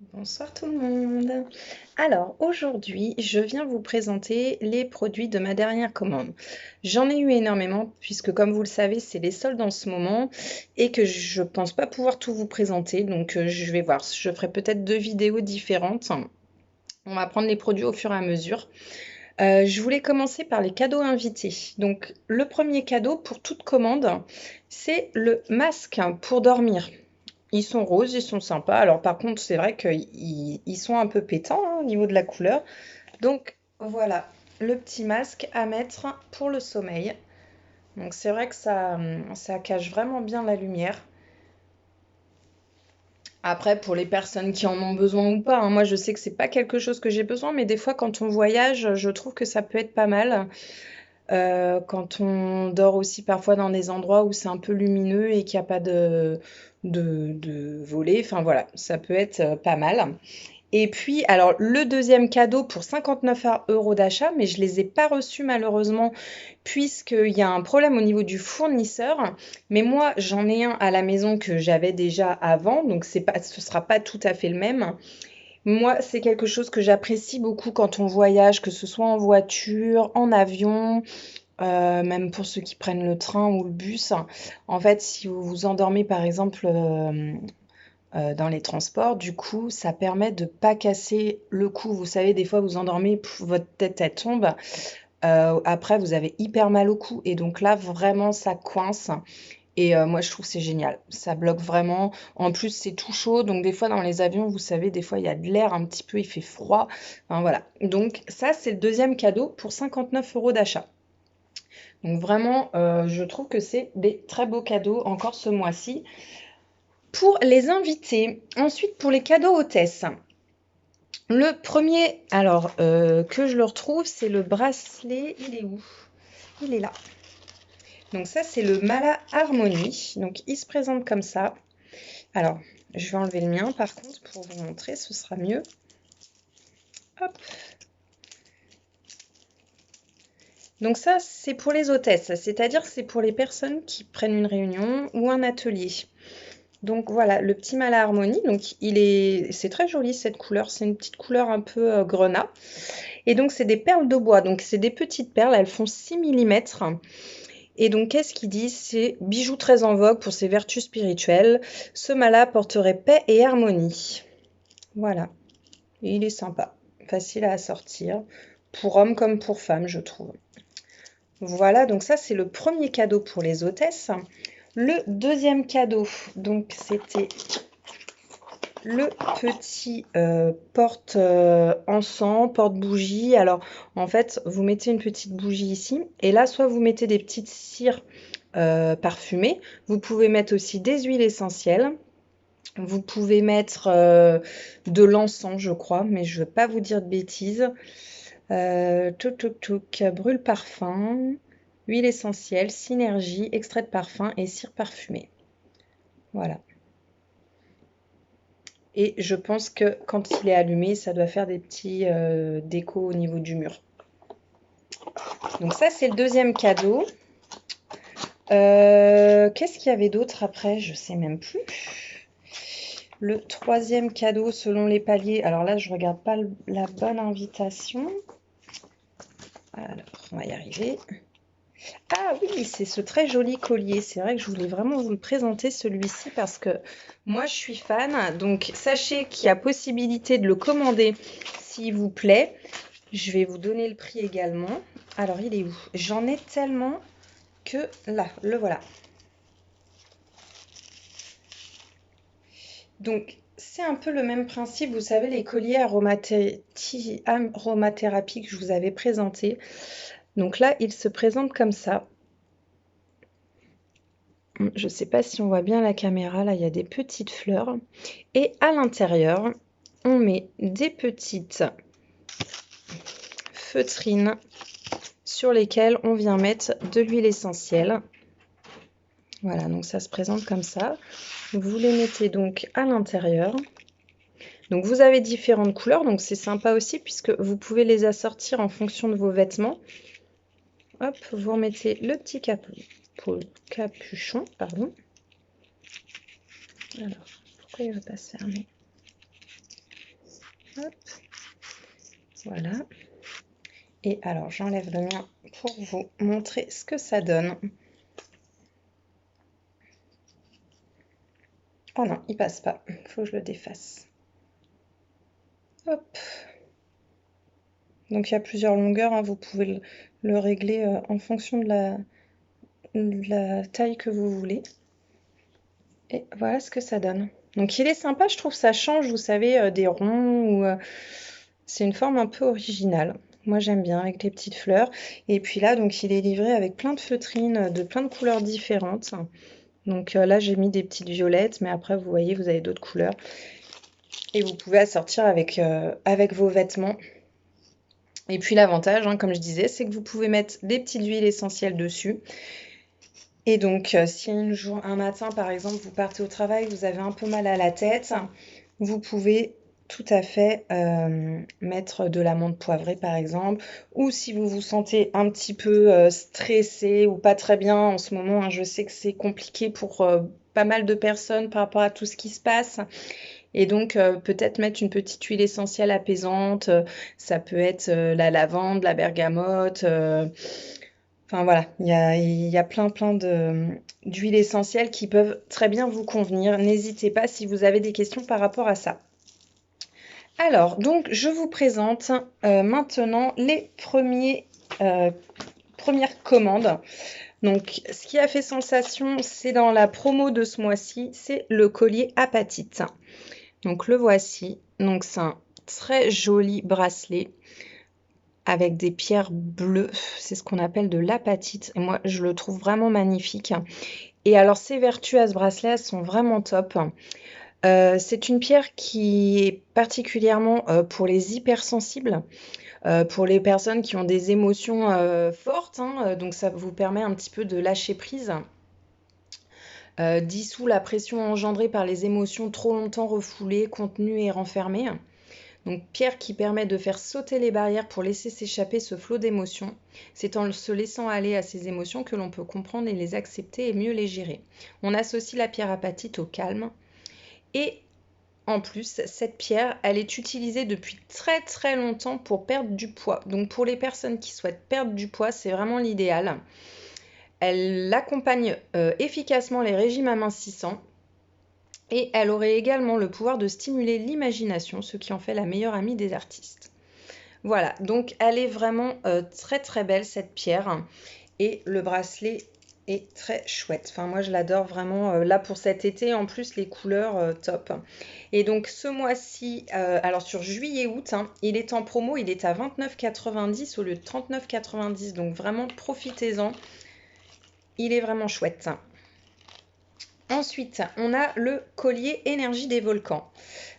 Bonsoir tout le monde. Alors aujourd'hui, je viens vous présenter les produits de ma dernière commande. J'en ai eu énormément puisque comme vous le savez, c'est les soldes en ce moment et que je pense pas pouvoir tout vous présenter. Donc je vais voir, je ferai peut-être deux vidéos différentes. On va prendre les produits au fur et à mesure. Je voulais commencer par les cadeaux invités. Donc le premier cadeau pour toute commande, c'est le masque pour dormir. Ils sont roses, ils sont sympas. Alors par contre, c'est vrai qu'ils sont un peu pétants hein, au niveau de la couleur. Donc voilà, le petit masque à mettre pour le sommeil. Donc c'est vrai que ça cache vraiment bien la lumière. Après, pour les personnes qui en ont besoin ou pas, hein, moi je sais que c'est pas quelque chose que j'ai besoin, mais des fois quand on voyage, je trouve que ça peut être pas mal. Quand on dort aussi parfois dans des endroits où c'est un peu lumineux et qu'il n'y a pas de volets, enfin voilà, ça peut être pas mal. Et puis, alors, le deuxième cadeau pour 59 € d'achat, mais je ne les ai pas reçus malheureusement, puisqu'il y a un problème au niveau du fournisseur. Mais moi, j'en ai un à la maison que j'avais déjà avant, donc ce ne sera pas tout à fait le même. Moi, c'est quelque chose que j'apprécie beaucoup quand on voyage, que ce soit en voiture, en avion, même pour ceux qui prennent le train ou le bus. En fait, si vous vous endormez par exemple dans les transports, du coup, ça permet de pas casser le cou. Vous savez, des fois, vous endormez, votre tête, elle tombe. Après, vous avez hyper mal au cou. Et donc là, vraiment, ça coince. Et moi, je trouve que c'est génial. Ça bloque vraiment. En plus, c'est tout chaud. Donc, des fois, dans les avions, vous savez, des fois, il y a de l'air un petit peu, il fait froid. Enfin, voilà. Donc, ça, c'est le deuxième cadeau pour 59 € d'achat. Donc, vraiment, je trouve que c'est des très beaux cadeaux encore ce mois-ci. Pour les invités, ensuite pour les cadeaux hôtesses. Le premier, alors que je le retrouve, c'est le bracelet. Il est où? Il est là. Donc ça, c'est le Mala Harmonie. Donc il se présente comme ça. Alors, je vais enlever le mien par contre pour vous montrer, ce sera mieux. Hop. Donc ça, c'est pour les hôtesses, c'est-à-dire que c'est pour les personnes qui prennent une réunion ou un atelier. Donc voilà, le petit Mala Harmonie, donc c'est très joli cette couleur, c'est une petite couleur un peu grenat. Et donc c'est des perles de bois, donc c'est des petites perles, elles font 6 millimètres. Et donc qu'est-ce qu'il dit? C'est bijou très en vogue pour ses vertus spirituelles. Ce Mala porterait paix et harmonie. Voilà, et il est sympa, facile à assortir, pour hommes comme pour femmes, je trouve. Voilà, donc ça c'est le premier cadeau pour les hôtesses. Le deuxième cadeau, donc c'était le petit porte encens, porte bougie. Alors en fait, vous mettez une petite bougie ici et là, soit vous mettez des petites cires parfumées. Vous pouvez mettre aussi des huiles essentielles. Vous pouvez mettre de l'encens, je crois, mais je ne veux pas vous dire de bêtises. Brûle parfum, huile essentielle, synergie, extrait de parfum et cire parfumée. Voilà. Et je pense que quand il est allumé, ça doit faire des petits décos au niveau du mur. Donc ça, c'est le deuxième cadeau. Qu'est-ce qu'il y avait d'autre après? Je sais même plus. Le troisième cadeau, selon les paliers. Alors là, je regarde pas la bonne invitation. Alors, on va y arriver. Ah oui, c'est ce très joli collier. C'est vrai que je voulais vraiment vous le présenter, celui-ci, parce que moi, je suis fan. Donc, sachez qu'il y a possibilité de le commander s'il vous plaît. Je vais vous donner le prix également. Alors, il est où? J'en ai tellement que là, le voilà. Donc, c'est un peu le même principe. Vous savez, les colliers aromathérapie que je vous avais présentés. Donc là, il se présente comme ça. Je ne sais pas si on voit bien la caméra. Là, il y a des petites fleurs. Et à l'intérieur, on met des petites feutrines sur lesquelles on vient mettre de l'huile essentielle. Voilà, donc ça se présente comme ça. Vous les mettez donc à l'intérieur. Donc vous avez différentes couleurs, donc c'est sympa aussi puisque vous pouvez les assortir en fonction de vos vêtements. Hop, vous remettez le petit capuchon, pardon. Alors, pourquoi il ne va pas se fermer? Hop, voilà. Et alors, j'enlève le mien pour vous montrer ce que ça donne. Oh non, il passe pas. Il faut que je le défasse. Hop. Donc, il y a plusieurs longueurs, hein. Vous pouvez le régler en fonction de la taille que vous voulez. Et voilà ce que ça donne. Donc, il est sympa, je trouve ça change, vous savez, des ronds. C'est une forme un peu originale. Moi, j'aime bien, avec les petites fleurs. Et puis là, donc, il est livré avec plein de feutrines de plein de couleurs différentes. Donc là, j'ai mis des petites violettes, mais après, vous voyez, vous avez d'autres couleurs. Et vous pouvez assortir avec vos vêtements. Et puis l'avantage, hein, comme je disais, c'est que vous pouvez mettre des petites huiles essentielles dessus. Et donc, si un matin, par exemple, vous partez au travail, vous avez un peu mal à la tête, vous pouvez tout à fait mettre de l'amande poivrée, par exemple. Ou si vous vous sentez un petit peu stressé ou pas très bien en ce moment, hein, je sais que c'est compliqué pour pas mal de personnes par rapport à tout ce qui se passe. Et donc, peut-être mettre une petite huile essentielle apaisante. Ça peut être la lavande, la bergamote. Enfin voilà, il y a plein d'huiles essentielles qui peuvent très bien vous convenir. N'hésitez pas si vous avez des questions par rapport à ça. Alors, donc, je vous présente maintenant les premières commandes. Donc, ce qui a fait sensation, c'est dans la promo de ce mois-ci, c'est le collier apatite. Donc, le voici. Donc, c'est un très joli bracelet avec des pierres bleues. C'est ce qu'on appelle de l'apatite. Et moi, je le trouve vraiment magnifique. Et alors, ces vertus à ce bracelet, elles sont vraiment top. C'est une pierre qui est particulièrement pour les hypersensibles, pour les personnes qui ont des émotions fortes, hein, donc ça vous permet un petit peu de lâcher prise, dissout la pression engendrée par les émotions trop longtemps refoulées, contenues et renfermées. Donc pierre qui permet de faire sauter les barrières pour laisser s'échapper ce flot d'émotions. C'est en se laissant aller à ces émotions que l'on peut comprendre et les accepter et mieux les gérer. On associe la pierre apatite au calme. Et en plus, cette pierre, elle est utilisée depuis très très longtemps pour perdre du poids. Donc pour les personnes qui souhaitent perdre du poids, c'est vraiment l'idéal. Elle accompagne efficacement les régimes amincissants. Et elle aurait également le pouvoir de stimuler l'imagination, ce qui en fait la meilleure amie des artistes. Voilà, donc elle est vraiment très très belle cette pierre. Et le bracelet est très chouette. Enfin, moi, je l'adore vraiment. Là, pour cet été, en plus, les couleurs, top. Et donc, ce mois-ci, alors sur juillet-août, hein, il est en promo. Il est à 29,90 au lieu de 39,90. Donc, vraiment, profitez-en. Il est vraiment chouette. Ensuite, on a le collier énergie des volcans.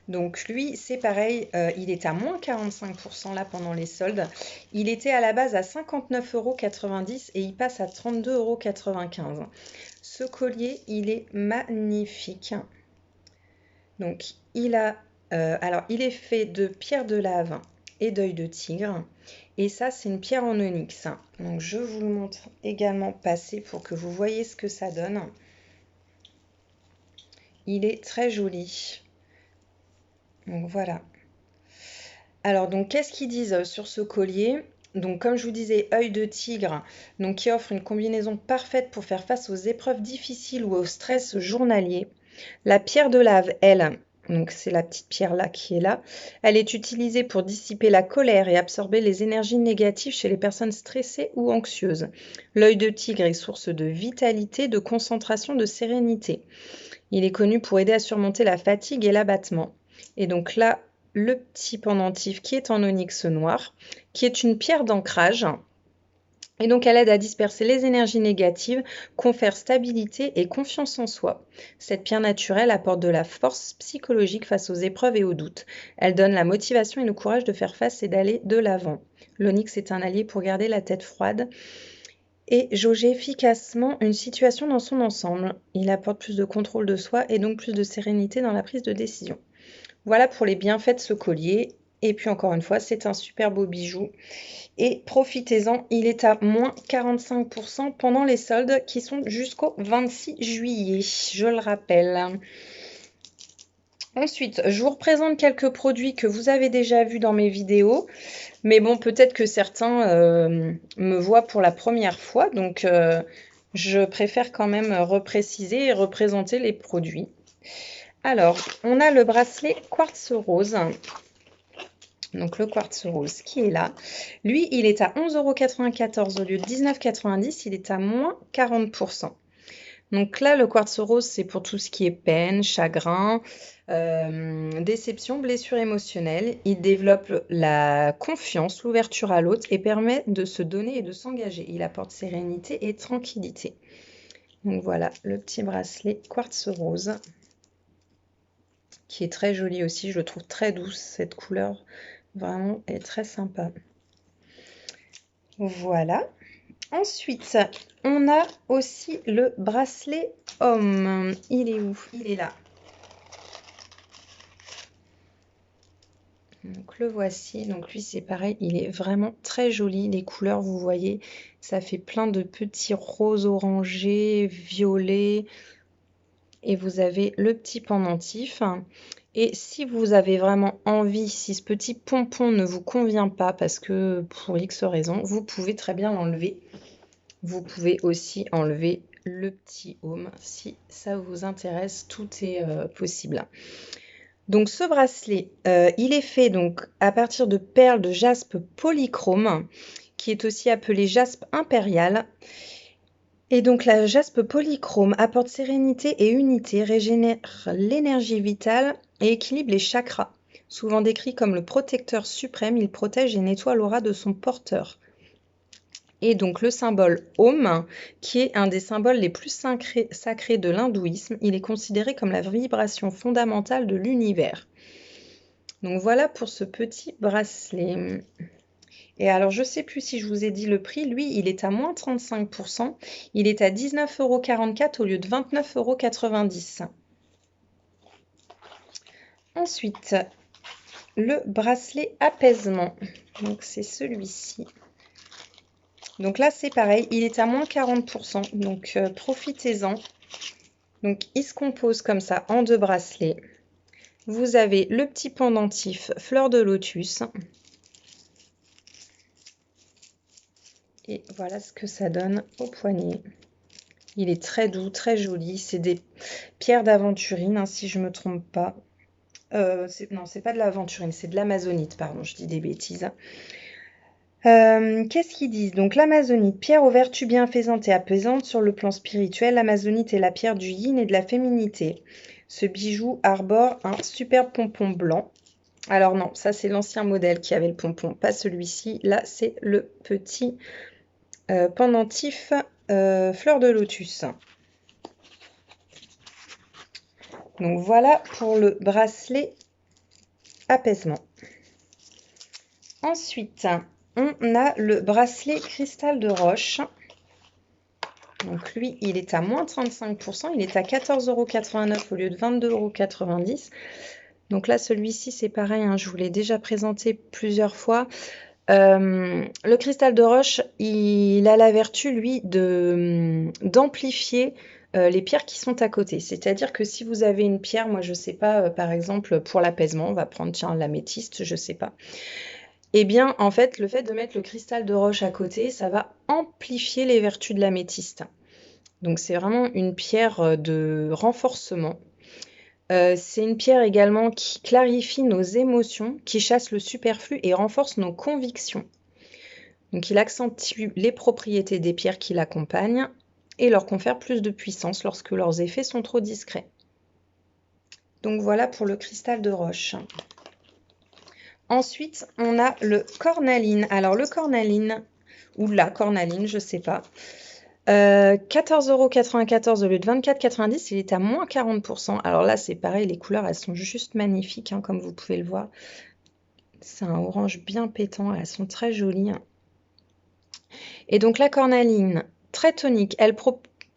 Donc lui, c'est pareil, il est à moins 45% là pendant les soldes. Il était à la base à 59,90 € et il passe à 32,95 €. Ce collier, il est magnifique. Donc alors il est fait de pierre de lave et d'œil de tigre. Et ça, c'est une pierre en onyx. Donc je vous le montre également passer pour que vous voyez ce que ça donne. Il est très joli. Donc voilà. Alors donc qu'est-ce qu'ils disent sur ce collier? Donc comme je vous disais, œil de tigre, donc qui offre une combinaison parfaite pour faire face aux épreuves difficiles ou au stress journalier. La pierre de lave, elle, donc c'est la petite pierre là qui est là, elle est utilisée pour dissiper la colère et absorber les énergies négatives chez les personnes stressées ou anxieuses. L'œil de tigre est source de vitalité, de concentration, de sérénité. Il est connu pour aider à surmonter la fatigue et l'abattement. Et donc là, le petit pendentif qui est en onyx noir, qui est une pierre d'ancrage. Et donc, elle aide à disperser les énergies négatives, confère stabilité et confiance en soi. Cette pierre naturelle apporte de la force psychologique face aux épreuves et aux doutes. Elle donne la motivation et le courage de faire face et d'aller de l'avant. L'onyx est un allié pour garder la tête froide et jauger efficacement une situation dans son ensemble. Il apporte plus de contrôle de soi et donc plus de sérénité dans la prise de décision. Voilà pour les bienfaits de ce collier. Et puis encore une fois, c'est un super beau bijou. Et profitez-en, il est à moins 45% pendant les soldes qui sont jusqu'au 26 juillet, je le rappelle. Ensuite, je vous représente quelques produits que vous avez déjà vus dans mes vidéos. Mais bon, peut-être que certains me voient pour la première fois. Donc, je préfère quand même repréciser et représenter les produits. Alors, on a le bracelet quartz rose. Donc, le quartz rose qui est là. Lui, il est à 11,94 € au lieu de 19,90 €. Il est à moins 40%. Donc là, le quartz rose, c'est pour tout ce qui est peine, chagrin, déception, blessure émotionnelle. Il développe la confiance, l'ouverture à l'autre et permet de se donner et de s'engager. Il apporte sérénité et tranquillité. Donc voilà, le petit bracelet quartz rose, qui est très joli aussi. Je le trouve très douce, cette couleur. Vraiment, elle est très sympa. Voilà. Ensuite, on a aussi le bracelet homme. Il est où? Il est là. Donc le voici. Donc lui, c'est pareil, il est vraiment très joli. Les couleurs, vous voyez, ça fait plein de petits roses orangés, violets. Et vous avez le petit pendentif. Et si vous avez vraiment envie, si ce petit pompon ne vous convient pas, parce que pour X raison, vous pouvez très bien l'enlever. Vous pouvez aussi enlever le petit home si ça vous intéresse, tout est possible. Donc ce bracelet, il est fait donc à partir de perles de jaspe polychrome, qui est aussi appelé jaspe impérial. Et donc la jaspe polychrome apporte sérénité et unité, régénère l'énergie vitale et équilibre les chakras. Souvent décrit comme le protecteur suprême, il protège et nettoie l'aura de son porteur. Et donc le symbole Om, qui est un des symboles les plus sacrés de l'hindouisme, il est considéré comme la vibration fondamentale de l'univers. Donc voilà pour ce petit bracelet. Et alors je ne sais plus si je vous ai dit le prix, lui il est à moins 35%, il est à 19,44 € au lieu de 29,90 €. Ensuite, le bracelet apaisement, donc c'est celui-ci. Donc là, c'est pareil, il est à moins 40%, donc profitez-en. Donc, il se compose comme ça en deux bracelets. Vous avez le petit pendentif fleur de lotus. Et voilà ce que ça donne au poignet. Il est très doux, très joli. C'est des pierres d'aventurine, hein, si je ne me trompe pas. Non, c'est pas de l'aventurine, c'est de l'amazonite, pardon, je dis des bêtises. Qu'est-ce qu'ils disent? Donc l'amazonite, pierre aux vertus bienfaisantes et apaisantes sur le plan spirituel. L'amazonite est la pierre du yin et de la féminité. Ce bijou arbore un superbe pompon blanc. Alors non, ça c'est l'ancien modèle qui avait le pompon, pas celui-ci. Là, c'est le petit pendentif fleur de lotus. Donc voilà pour le bracelet apaisement. Ensuite, on a le bracelet cristal de roche. Donc lui, il est à moins 35%. Il est à 14,89 € au lieu de 22,90 €. Donc là, celui-ci, c'est pareil, hein, je vous l'ai déjà présenté plusieurs fois. Le cristal de roche, il a la vertu, lui, d'amplifier les pierres qui sont à côté. C'est-à-dire que si vous avez une pierre, moi je ne sais pas, par exemple, pour l'apaisement, on va prendre, tiens, l'améthyste, je ne sais pas. Eh bien, en fait, le fait de mettre le cristal de roche à côté, ça va amplifier les vertus de l'améthyste. Donc, c'est vraiment une pierre de renforcement. C'est une pierre également qui clarifie nos émotions, qui chasse le superflu et renforce nos convictions. Donc, il accentue les propriétés des pierres qui l'accompagnent et leur confère plus de puissance lorsque leurs effets sont trop discrets. Donc, voilà pour le cristal de roche. Ensuite, on a le cornaline. Alors, le cornaline, ou la cornaline, je ne sais pas. 14,94 € au lieu de 24,90 €, il est à moins 40%. Alors là, c'est pareil, les couleurs, elles sont juste magnifiques, hein, comme vous pouvez le voir. C'est un orange bien pétant, elles sont très jolies. Et donc, la cornaline, très tonique, elle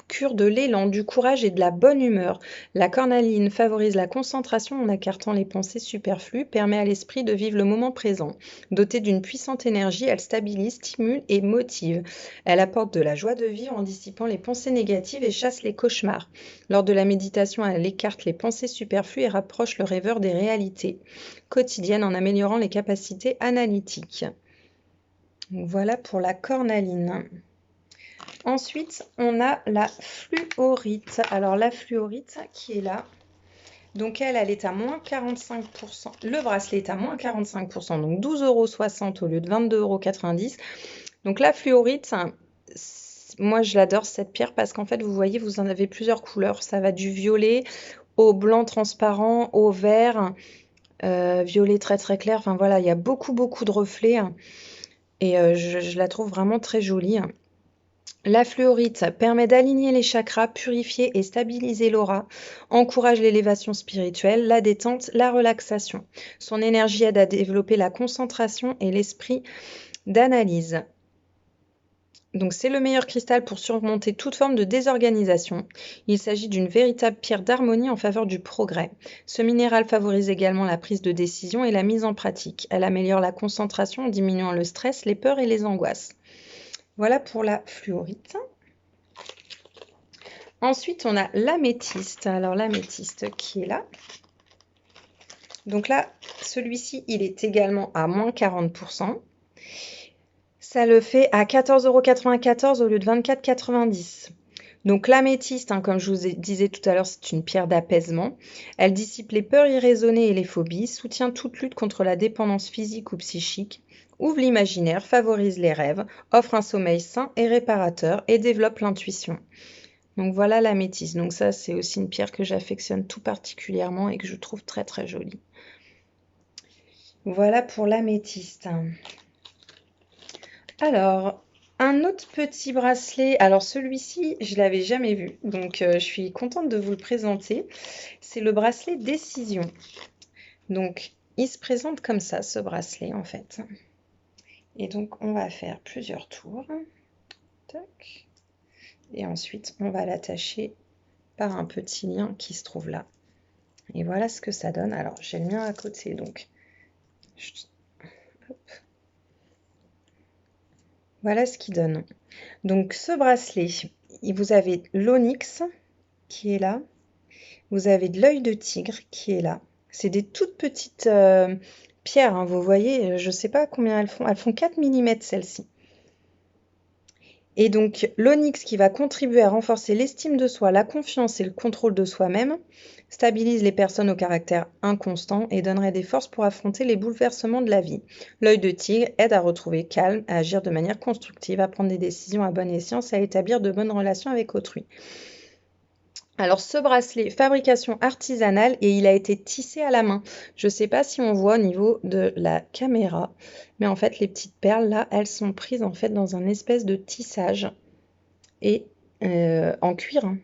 procure de l'élan, du courage et de la bonne humeur. La cornaline favorise la concentration en écartant les pensées superflues, permet à l'esprit de vivre le moment présent. Dotée d'une puissante énergie, elle stabilise, stimule et motive. Elle apporte de la joie de vivre en dissipant les pensées négatives et chasse les cauchemars. Lors de la méditation, elle écarte les pensées superflues et rapproche le rêveur des réalités quotidiennes en améliorant les capacités analytiques. Donc voilà pour la cornaline. Ensuite, on a la fluorite. Alors la fluorite qui est là. Donc elle est à moins 45%. Le bracelet est à moins 45%, donc 12,60 € au lieu de 22,90 €. Donc la fluorite, moi je l'adore cette pierre parce qu'en fait, vous voyez, vous en avez plusieurs couleurs. Ça va du violet au blanc transparent, au vert, violet très très clair. Enfin voilà, il y a beaucoup de reflets et je la trouve vraiment très jolie. La fluorite permet d'aligner les chakras, purifier et stabiliser l'aura, encourage l'élévation spirituelle, la détente, la relaxation. Son énergie aide à développer la concentration et l'esprit d'analyse. Donc c'est le meilleur cristal pour surmonter toute forme de désorganisation. Il s'agit d'une véritable pierre d'harmonie en faveur du progrès. Ce minéral favorise également la prise de décision et la mise en pratique. Elle améliore la concentration en diminuant le stress, les peurs et les angoisses. Voilà pour la fluorite. Ensuite, on a l'améthyste. Alors, l'améthyste qui est là. Donc là, celui-ci, il est également à moins 40%. Ça le fait à 14,94 € au lieu de 24,90 €. Donc l'améthyste, comme je vous disais tout à l'heure, c'est une pierre d'apaisement. Elle dissipe les peurs irraisonnées et les phobies, soutient toute lutte contre la dépendance physique ou psychique, ouvre l'imaginaire, favorise les rêves, offre un sommeil sain et réparateur et développe l'intuition. Donc voilà l'améthyste. Donc ça, c'est aussi une pierre que j'affectionne tout particulièrement et que je trouve très très jolie. Voilà pour l'améthyste. Alors, un autre petit bracelet. Alors celui-ci, je l'avais jamais vu. Donc je suis contente de vous le présenter. C'est le bracelet Décision. Donc il se présente comme ça, ce bracelet en fait. Et donc on va faire plusieurs tours. Tac. Et ensuite, on va l'attacher par un petit lien qui se trouve là. Et voilà ce que ça donne. Alors, j'ai le mien à côté, donc. Hop. Voilà ce qu'il donne. Donc, ce bracelet, vous avez l'onyx qui est là. Vous avez de l'œil de tigre qui est là. C'est des toutes petites pierres, vous voyez. Je ne sais pas combien elles font. Elles font 4 mm celles-ci. Et donc, l'onyx qui va contribuer à renforcer l'estime de soi, la confiance et le contrôle de soi-même, stabilise les personnes au caractère inconstant et donnerait des forces pour affronter les bouleversements de la vie. L'œil de tigre aide à retrouver calme, à agir de manière constructive, à prendre des décisions à bon escient et à établir de bonnes relations avec autrui. Alors ce bracelet, fabrication artisanale et il a été tissé à la main. Je ne sais pas si on voit au niveau de la caméra, mais en fait les petites perles là, elles sont prises en fait dans un espèce de tissage et en cuir.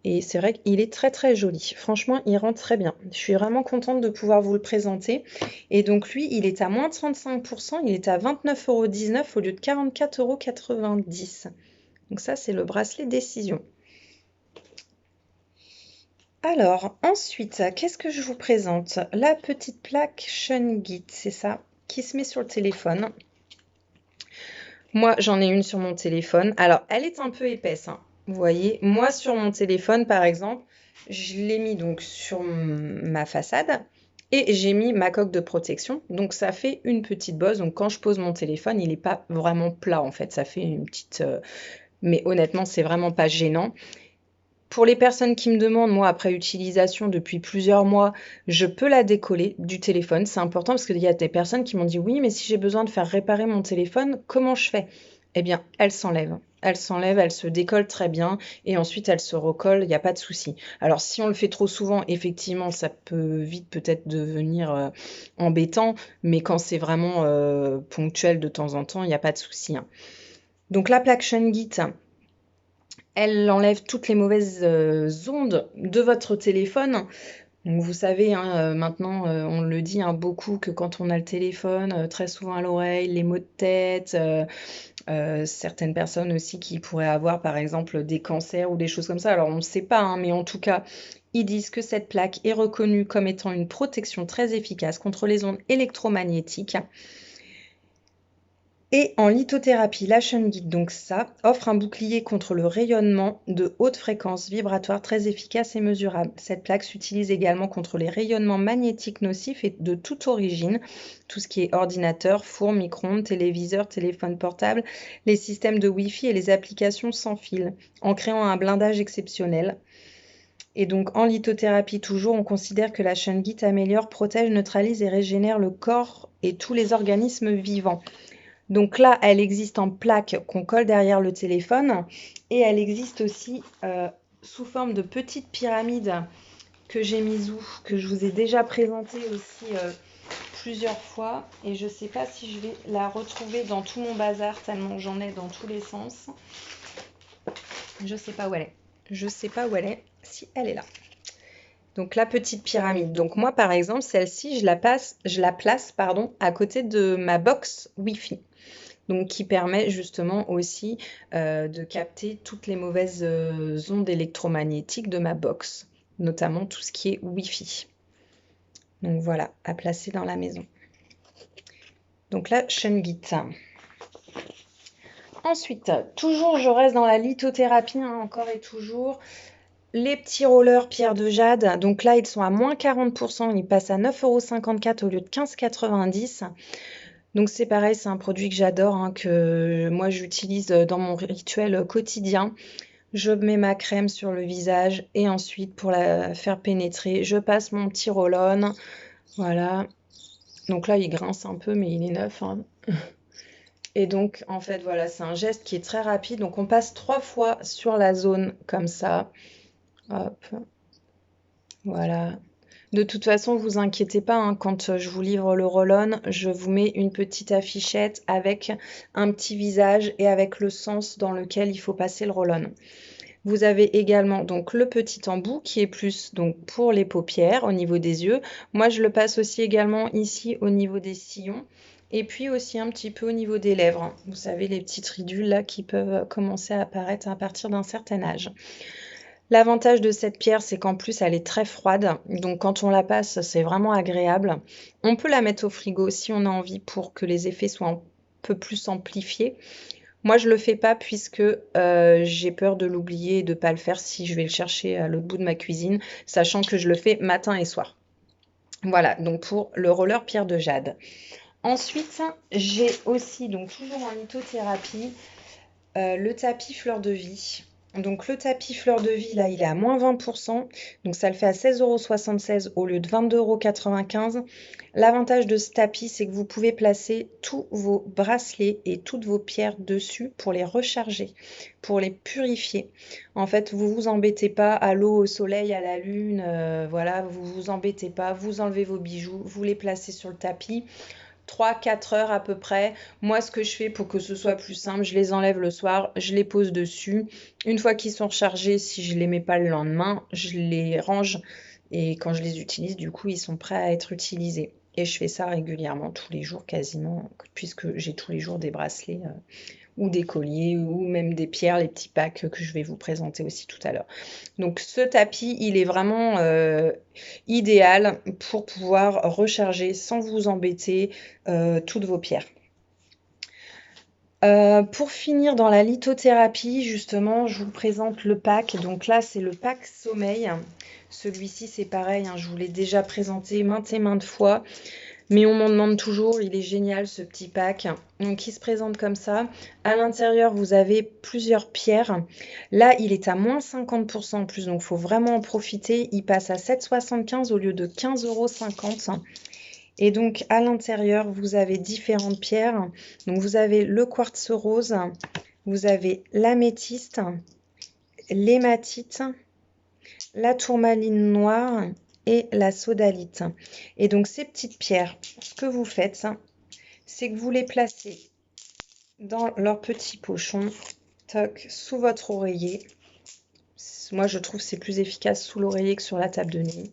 Et c'est vrai qu'il est très très joli. Franchement, il rend très bien. Je suis vraiment contente de pouvoir vous le présenter. Et donc lui, il est à moins 35%, il est à 29,19 € au lieu de 44,90 €. Donc ça, c'est le bracelet Décision. Alors, ensuite, qu'est-ce que je vous présente? La petite plaque Shungite, c'est ça, qui se met sur le téléphone. Moi, j'en ai une sur mon téléphone. Alors, elle est un peu épaisse, vous voyez. Moi, sur mon téléphone, par exemple, je l'ai mis donc sur ma façade et j'ai mis ma coque de protection. Donc, ça fait une petite bosse. Donc, quand je pose mon téléphone, il n'est pas vraiment plat, en fait. Ça fait une petite... Mais honnêtement, c'est vraiment pas gênant. Pour les personnes qui me demandent, moi, après utilisation depuis plusieurs mois, je peux la décoller du téléphone. C'est important parce qu'il y a des personnes qui m'ont dit « Oui, mais si j'ai besoin de faire réparer mon téléphone, comment je fais ?» Eh bien, elle s'enlève. Elle s'enlève, elle se décolle très bien et ensuite elle se recolle, il n'y a pas de souci. Alors, si on le fait trop souvent, effectivement, ça peut vite peut-être devenir embêtant, mais quand c'est vraiment ponctuel de temps en temps, il n'y a pas de souci. Donc, la plaque Shungite, elle enlève toutes les mauvaises ondes de votre téléphone Donc vous savez, hein, maintenant, on le dit hein, beaucoup que quand on a le téléphone, très souvent à l'oreille, les maux de tête, certaines personnes aussi qui pourraient avoir par exemple des cancers ou des choses comme ça. Alors on ne sait pas, hein, mais en tout cas, ils disent que cette plaque est reconnue comme étant une protection très efficace contre les ondes électromagnétiques. Et en lithothérapie, la Shungite, donc ça, offre un bouclier contre le rayonnement de haute fréquence vibratoire très efficace et mesurable. Cette plaque s'utilise également contre les rayonnements magnétiques nocifs et de toute origine, tout ce qui est ordinateur, four, micro-ondes, téléviseur, téléphone portable, les systèmes de Wi-Fi et les applications sans fil, en créant un blindage exceptionnel. Et donc en lithothérapie toujours, on considère que la Shungite améliore, protège, neutralise et régénère le corps et tous les organismes vivants. Donc là, elle existe en plaque qu'on colle derrière le téléphone et elle existe aussi sous forme de petites pyramides que j'ai mises où, que je vous ai déjà présentées aussi plusieurs fois et je ne sais pas si je vais la retrouver dans tout mon bazar tellement j'en ai dans tous les sens. Je ne sais pas où elle est. Je ne sais pas où elle est, si elle est là. Donc la petite pyramide. Donc moi par exemple, celle-ci, je la place à côté de ma box Wi-Fi. Donc qui permet justement aussi de capter toutes les mauvaises ondes électromagnétiques de ma box, notamment tout ce qui est Wi-Fi. Donc voilà, à placer dans la maison. Donc la Shungite. Ensuite, toujours je reste dans la lithothérapie, hein, encore et toujours. Les petits rollers pierre de jade, donc là ils sont à moins 40%, ils passent à 9,54 € au lieu de 15,90 €. Donc c'est pareil, c'est un produit que j'adore, hein, que moi j'utilise dans mon rituel quotidien. Je mets ma crème sur le visage et ensuite pour la faire pénétrer, je passe mon petit roll-on. Voilà. Donc là il grince un peu mais il est neuf, hein. Et donc en fait voilà, c'est un geste qui est très rapide. Donc on passe 3 fois sur la zone comme ça. Hop, voilà. De toute façon, vous inquiétez pas, hein, quand je vous livre le roll-on, je vous mets une petite affichette avec un petit visage et avec le sens dans lequel il faut passer le roll-on. Vous avez également donc le petit embout qui est plus donc pour les paupières au niveau des yeux. Moi, je le passe aussi également ici au niveau des sillons et puis aussi un petit peu au niveau des lèvres. Vous savez, les petites ridules là qui peuvent commencer à apparaître à partir d'un certain âge. L'avantage de cette pierre, c'est qu'en plus, elle est très froide. Donc, quand on la passe, c'est vraiment agréable. On peut la mettre au frigo si on a envie pour que les effets soient un peu plus amplifiés. Moi, je ne le fais pas puisque j'ai peur de l'oublier et de ne pas le faire si je vais le chercher à l'autre bout de ma cuisine, sachant que je le fais matin et soir. Voilà, donc pour le roller pierre de jade. Ensuite, j'ai aussi, donc toujours en lithothérapie, le tapis fleur de vie. Donc le tapis fleur de vie, là, il est à moins 20%. Donc ça le fait à 16,76 € au lieu de 22,95 €. L'avantage de ce tapis, c'est que vous pouvez placer tous vos bracelets et toutes vos pierres dessus pour les recharger, pour les purifier. En fait, vous vous embêtez pas à l'eau, au soleil, à la lune. Voilà, vous vous embêtez pas. Vous enlevez vos bijoux, vous les placez sur le tapis. 3-4 heures à peu près. Moi, ce que je fais pour que ce soit plus simple, je les enlève le soir, je les pose dessus. Une fois qu'ils sont rechargés, si je ne les mets pas le lendemain, je les range et quand je les utilise, du coup, ils sont prêts à être utilisés. Et je fais ça régulièrement, tous les jours quasiment, puisque j'ai tous les jours des bracelets ou des colliers ou même des pierres, les petits packs que je vais vous présenter aussi tout à l'heure. Donc ce tapis, il est vraiment idéal pour pouvoir recharger sans vous embêter toutes vos pierres. Pour finir dans la lithothérapie, justement, je vous présente le pack. Donc là, c'est le pack sommeil. Celui-ci, c'est pareil, hein, je vous l'ai déjà présenté maintes et maintes fois. Mais on m'en demande toujours, il est génial ce petit pack. Donc il se présente comme ça. À l'intérieur, vous avez plusieurs pierres. Là, il est à moins 50% en plus, donc il faut vraiment en profiter. Il passe à 7,75 € au lieu de 15,50 €. Et donc à l'intérieur, vous avez différentes pierres. Donc vous avez le quartz rose, vous avez l'améthyste, l'hématite, la tourmaline noire et la sodalite. Et donc ces petites pierres, ce que vous faites, c'est que vous les placez dans leur petit pochon, toc, sous votre oreiller. Moi, je trouve que c'est plus efficace sous l'oreiller que sur la table de nuit.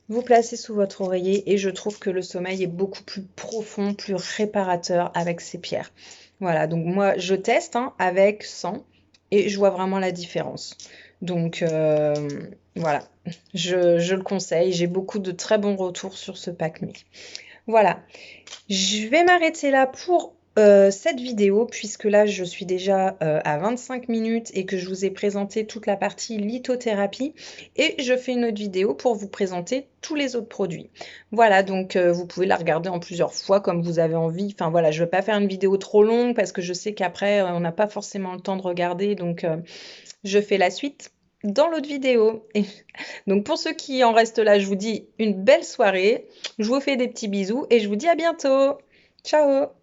vous placez sous votre oreiller et je trouve que le sommeil est beaucoup plus profond, plus réparateur avec ces pierres. Voilà, donc moi je teste hein, avec 100 et je vois vraiment la différence. Donc voilà, je le conseille, j'ai beaucoup de très bons retours sur ce pack Me. Voilà, je vais m'arrêter là pour cette vidéo puisque là je suis déjà à 25 minutes et que je vous ai présenté toute la partie lithothérapie et je fais une autre vidéo pour vous présenter tous les autres produits. Voilà, donc vous pouvez la regarder en plusieurs fois comme vous avez envie. Enfin voilà, je ne vais pas faire une vidéo trop longue parce que je sais qu'après on n'a pas forcément le temps de regarder, donc je fais la suite dans l'autre vidéo. Et donc pour ceux qui en restent là, je vous dis une belle soirée, je vous fais des petits bisous et je vous dis à bientôt. Ciao!